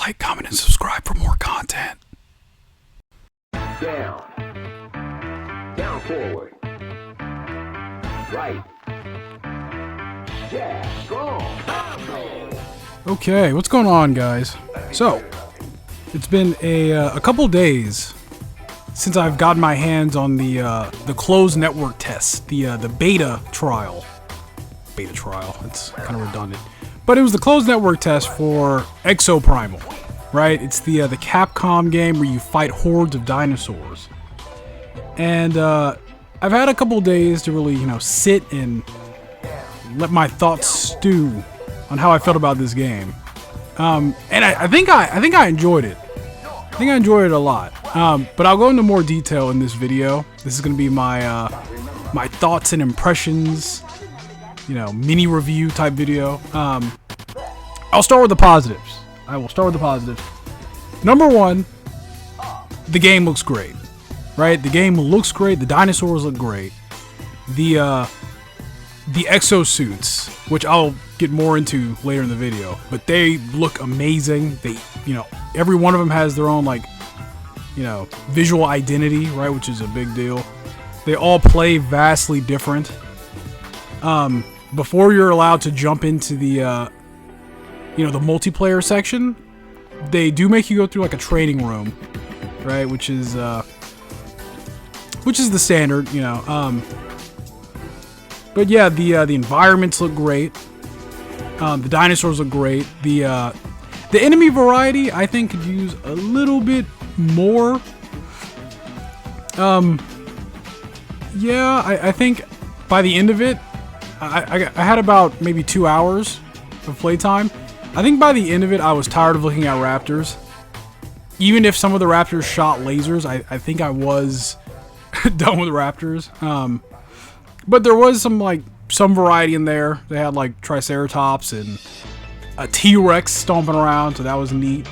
Like, comment, and subscribe for more content. Down. Down forward. Right. Jab. Strong. Okay, what's going on, guys? So, it's been a couple days since I've gotten my hands on the closed network test, the beta trial. Beta trial, it's kind of redundant. But it was the closed network test for Exoprimal, right? It's the Capcom game where you fight hordes of dinosaurs. And I've had a couple days to really, sit and let my thoughts stew on how I felt about this game. And I think I enjoyed it. I think I enjoyed it a lot. But I'll go into more detail in this video. This is going to be my my thoughts and impressions, mini review type video. I'll start with the positives. I will start with the positives. Number one, the game looks great, right? The game looks great. The dinosaurs look great. The exosuits, which I'll get more into later in the video, but they look amazing. They, every one of them has their own visual identity, right? Which is a big deal. They all play vastly different. Before you're allowed to jump into the the multiplayer section, they do make you go through like a training room, right? Which is the standard, But yeah, the environments look great. The dinosaurs look great. The enemy variety, I think, could use a little bit more. Yeah, I think by the end of it, I had about maybe 2 hours of playtime. I think by the end of it, I was tired of looking at raptors. Even if some of the raptors shot lasers, I think I was done with raptors. But there was some variety in there. They had like Triceratops and a T-Rex stomping around, so that was neat.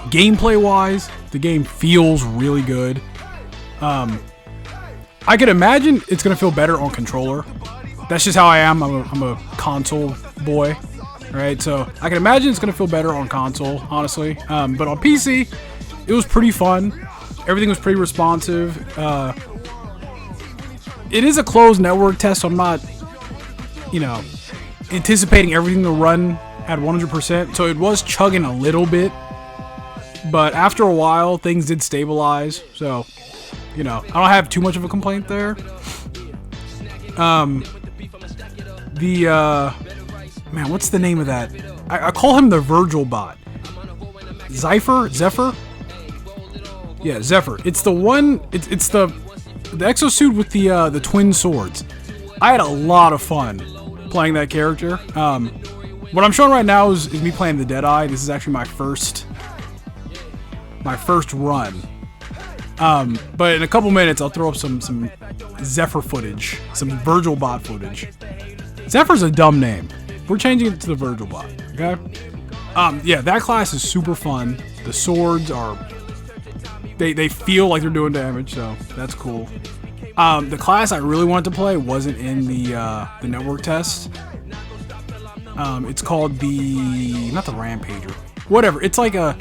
Gameplay-wise, the game feels really good. I could imagine it's gonna feel better on controller. That's just how I am. I'm a console boy, right? So I can imagine it's gonna feel better on console, honestly. But on PC, it was pretty fun. Everything was pretty responsive. It is a closed network test, so I'm not, anticipating everything to run at 100%. So it was chugging a little bit, but after a while, things did stabilize. So, I don't have too much of a complaint there. Man, what's the name of that? I call him the Virgil bot. Zephyr? Yeah, Zephyr. It's the one. It's the exosuit with the twin swords. I had a lot of fun playing that character. What I'm showing right now is me playing the Deadeye. This is actually my first run. But in a couple minutes, I'll throw up some Zephyr footage, some Virgil bot footage. Zephyr's a dumb name. We're changing it to the Virgil bot. Okay. Yeah, that class is super fun. The swords are. They feel like they're doing damage, so that's cool. The class I really wanted to play wasn't in the network test. It's called not the Rampager. Whatever. It's like a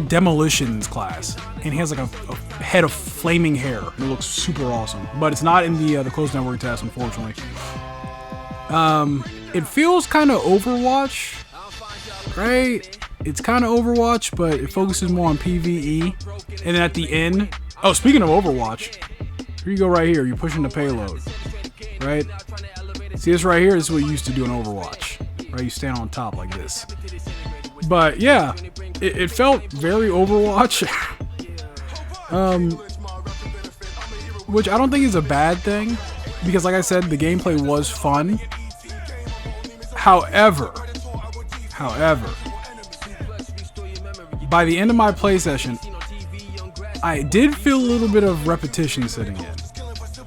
demolitions class, and he has like a head of flaming hair. It looks super awesome, but it's not in the closed network test, unfortunately. It feels kind of Overwatch, right? It's kind of Overwatch, but it focuses more on PvE. And then at the end, oh, speaking of Overwatch, here you go right here. You're pushing the payload, right? See this right here? This is what you used to do in Overwatch, right? You stand on top like this. But yeah, it felt very Overwatch, which I don't think is a bad thing, because like I said, the gameplay was fun. However, by the end of my play session, I did feel a little bit of repetition setting in,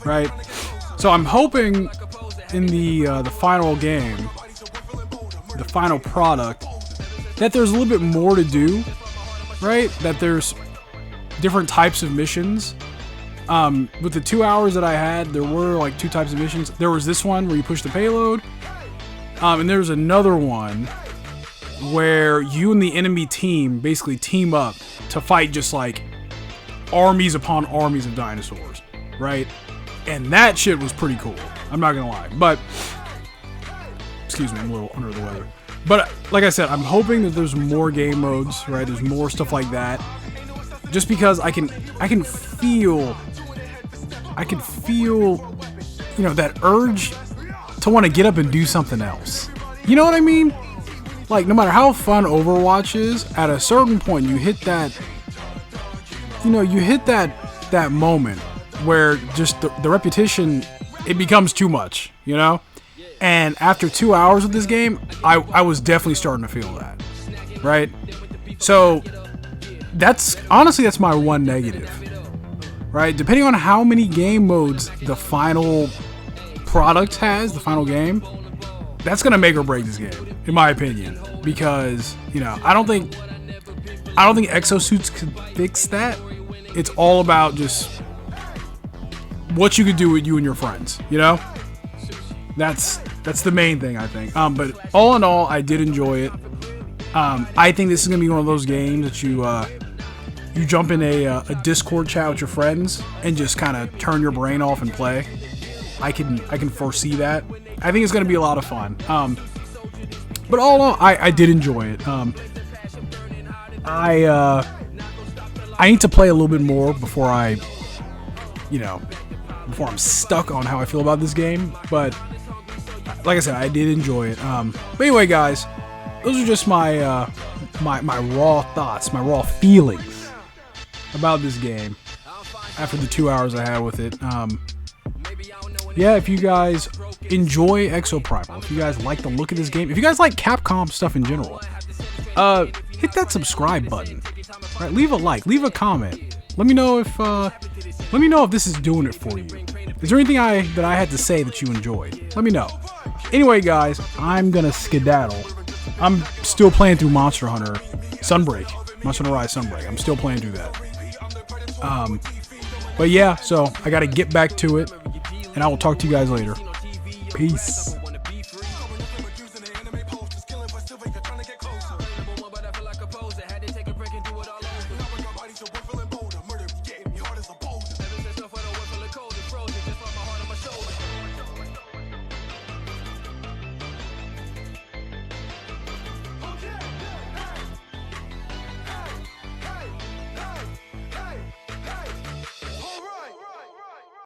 right? So I'm hoping in the final game, the final product, that there's a little bit more to do, right? That there's different types of missions. With the 2 hours that I had, there were like 2 types of missions. There was this one where you push the payload, and there's another one where you and the enemy team basically team up to fight just like armies upon armies of dinosaurs, right? And that shit was pretty cool. I'm not gonna lie, but excuse me, I'm a little under the weather. But like I said, I'm hoping that there's more game modes, right? There's more stuff like that, just because I can feel, you know, that urge to want to get up and do something else. You know what I mean? Like, no matter how fun Overwatch is, at a certain point you hit that, you know, that moment where just the repetition, it becomes too much, you know? And after 2 hours of this game, I was definitely starting to feel that, right? So that's my one negative, right? Depending on how many game modes the final product has, the final game, that's gonna make or break this game, in my opinion. Because, you know, I don't think exosuits could fix that. It's all about just what you could do with you and your friends, you know? That's the main thing, I think. But all in all, I did enjoy it. I think this is gonna be one of those games that you jump in a Discord chat with your friends and just kind of turn your brain off and play. I can foresee that. I think it's gonna be a lot of fun. But all in all, I did enjoy it. I need to play a little bit more before I'm stuck on how I feel about this game. But like I said, I did enjoy it. But anyway, guys, those are just my my raw thoughts, my raw feelings about this game after the 2 hours I had with it. Yeah, if you guys enjoy Exoprimal, if you guys like the look of this game, if you guys like Capcom stuff in general, hit that subscribe button. Right, leave a like, leave a comment. Let me know if this is doing it for you. Is there anything that I had to say that you enjoyed? Let me know. Anyway, guys, I'm gonna skedaddle. I'm still playing through Monster Hunter Sunbreak, Monster Hunter Rise Sunbreak. I'm still playing through that. But yeah, so I gotta get back to it, and I will talk to you guys later. Peace.